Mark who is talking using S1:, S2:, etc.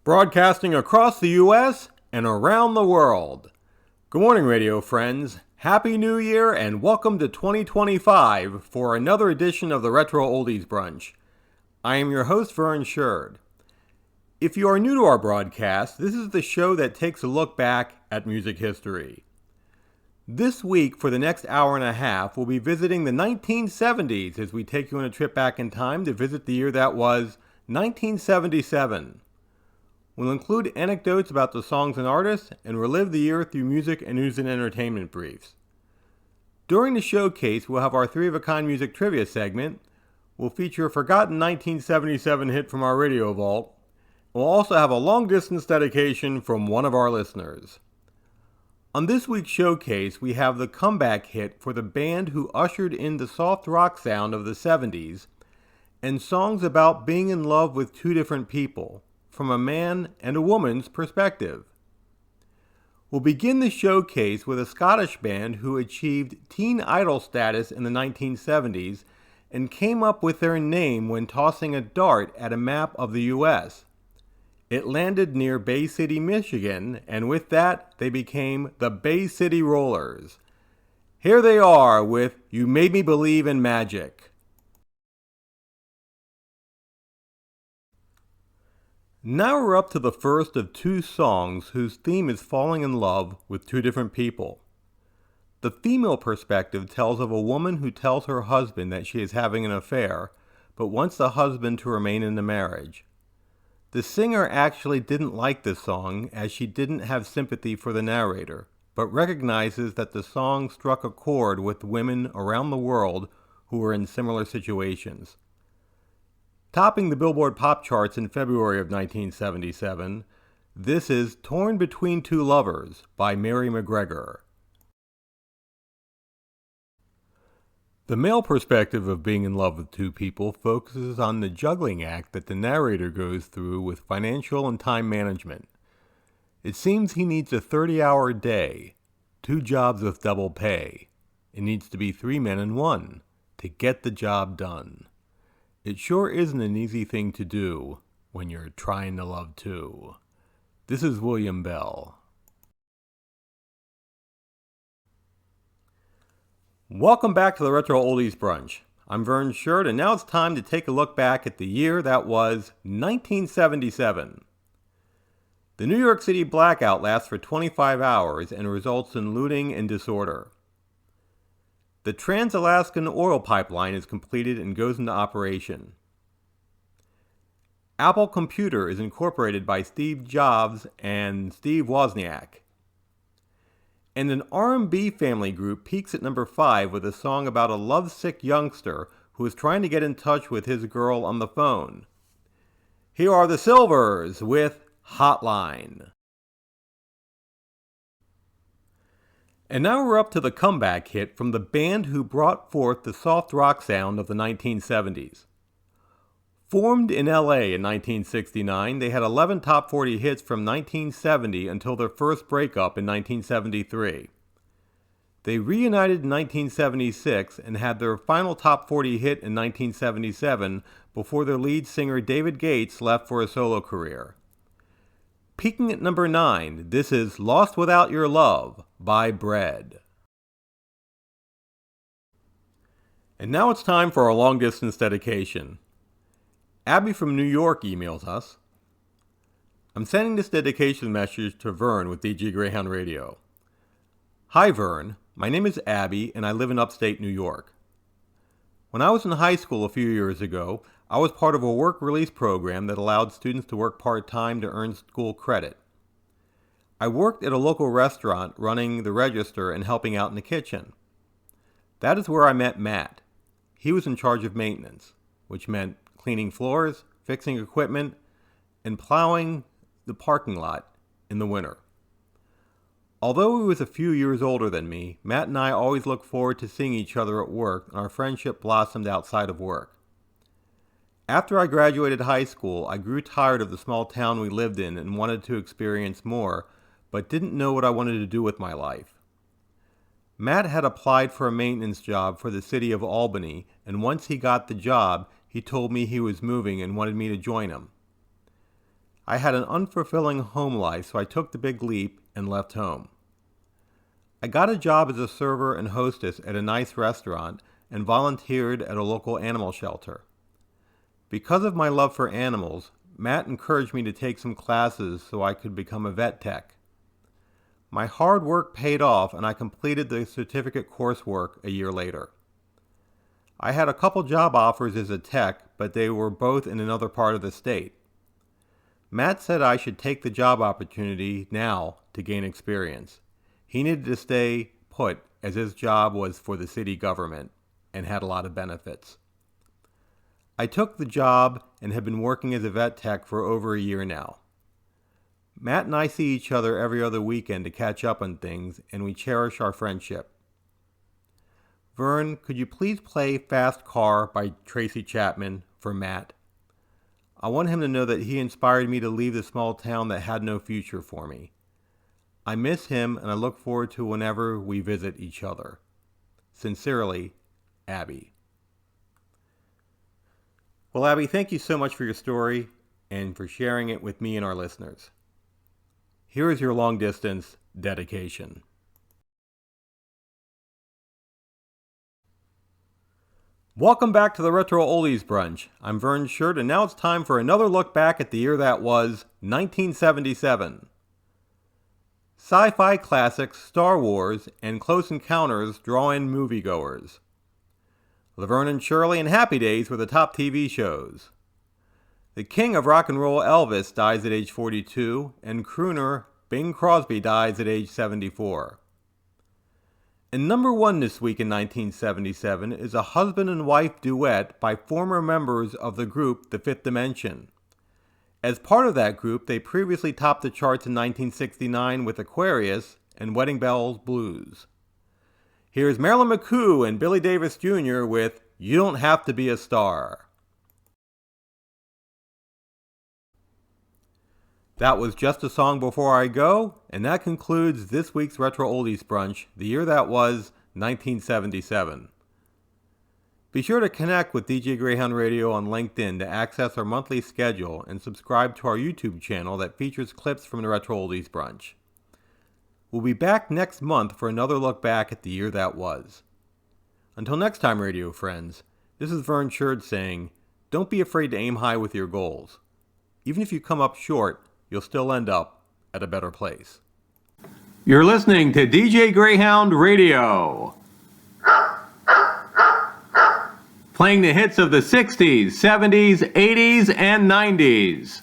S1: Broadcasting across the U.S. and around the world. Good morning, radio friends. Happy New Year and welcome to 2025 for another edition of the Retro Oldies Brunch. I am your host, Vern Sherd. If you are new to our broadcast, this is the show that takes a look back at music history. This week, for the next hour and a half, we'll be visiting the 1970s as we take you on a trip back in time to visit the year that was 1977. We'll include anecdotes about the songs and artists and relive the year through music and news and entertainment briefs. During the showcase, we'll have our three-of-a-kind music trivia segment. We'll feature a forgotten 1977 hit from our radio vault. We'll also have a long-distance dedication from one of our listeners. On this week's showcase, we have the comeback hit for the band who ushered in the soft rock sound of the 70s and songs about being in love with two different people, from a man and a woman's perspective. We'll begin the showcase with a Scottish band who achieved teen idol status in the 1970s and came up with their name when tossing a dart at a map of the U.S. It landed near Bay City, Michigan, and with that, they became the Bay City Rollers. Here they are with You Made Me Believe in Magic. Now we're up to the first of two songs whose theme is falling in love with two different people. The female perspective tells of a woman who tells her husband that she is having an affair, but wants the husband to remain in the marriage. The singer actually didn't like this song as she didn't have sympathy for the narrator, but recognizes that the song struck a chord with women around the world who were in similar situations. Topping the Billboard Pop Charts in February of 1977, this is Torn Between Two Lovers by Marylin McCoo. The male perspective of being in love with two people focuses on the juggling act that the narrator goes through with financial and time management. It seems he needs a 30-hour day, 2 jobs with double pay. It needs to be 3 men in one to get the job done. It sure isn't an easy thing to do when you're trying to love two. This is William Bell. Welcome back to the Retro Oldies Brunch. I'm Vern Sherd, and now it's time to take a look back at the year that was 1977. The New York City blackout lasts for 25 hours and results in looting and disorder. The Trans-Alaskan oil pipeline is completed and goes into operation. Apple Computer is incorporated by Steve Jobs and Steve Wozniak. And an R&B family group peaks at number 5 with a song about a lovesick youngster who is trying to get in touch with his girl on the phone. Here are the Sylvers with Hotline. And now we're up to the comeback hit from the band who brought forth the soft rock sound of the 1970s. Formed in LA in 1969, they had 11 top 40 hits from 1970 until their first breakup in 1973. They reunited in 1976 and had their final top 40 hit in 1977 before their lead singer David Gates left for a solo career. Peaking at number 9, this is Lost Without Your Love by Bread. And now it's time for our long-distance dedication. Abby from New York emails us. I'm sending this dedication message to Vern with DG Greyhound Radio. Hi Vern, my name is Abby and I live in upstate New York. When I was in high school a few years ago, I was part of a work release program that allowed students to work part-time to earn school credit. I worked at a local restaurant running the register and helping out in the kitchen. That is where I met Matt. He was in charge of maintenance, which meant cleaning floors, fixing equipment, and plowing the parking lot in the winter. Although he was a few years older than me, Matt and I always looked forward to seeing each other at work, and our friendship blossomed outside of work. After I graduated high school, I grew tired of the small town we lived in and wanted to experience more, but didn't know what I wanted to do with my life. Matt had applied for a maintenance job for the city of Albany, and once he got the job, he told me he was moving and wanted me to join him. I had an unfulfilling home life, so I took the big leap and left home. I got a job as a server and hostess at a nice restaurant and volunteered at a local animal shelter. Because of my love for animals, Matt encouraged me to take some classes so I could become a vet tech. My hard work paid off and I completed the certificate coursework a year later. I had a couple job offers as a tech, but they were both in another part of the state. Matt said I should take the job opportunity now to gain experience. He needed to stay put as his job was for the city government and had a lot of benefits. I took the job and have been working as a vet tech for over a year now. Matt and I see each other every other weekend to catch up on things, and we cherish our friendship. Vern, could you please play Fast Car by Tracy Chapman for Matt? I want him to know that he inspired me to leave the small town that had no future for me. I miss him and I look forward to whenever we visit each other. Sincerely, Abby. Well, Abby, thank you so much for your story and for sharing it with me and our listeners. Here is your long-distance dedication. Welcome back to the Retro Oldies Brunch. I'm Vern Shirt, and now it's time for another look back at the year that was 1977. Sci-fi classics Star Wars and Close Encounters draw in moviegoers. Laverne and Shirley and Happy Days were the top TV shows. The king of rock and roll Elvis dies at age 42, and crooner Bing Crosby dies at age 74. And number one this week in 1977 is a husband and wife duet by former members of the group The Fifth Dimension. As part of that group, they previously topped the charts in 1969 with Aquarius and Wedding Bells Blues. Here's Marylin McCoo and Billy Davis Jr. with You Don't Have to Be a Star. That was Just a Song Before I Go, and that concludes this week's Retro Oldies Brunch, the year that was 1977. Be sure to connect with DJ Greyhound Radio on LinkedIn to access our monthly schedule and subscribe to our YouTube channel that features clips from the Retro Oldies Brunch. We'll be back next month for another look back at the year that was. Until next time, radio friends, this is Vern Sherd saying, don't be afraid to aim high with your goals. Even if you come up short, you'll still end up at a better place. You're listening to DJ Greyhound Radio. Playing the hits of the 60s, 70s, 80s, and 90s.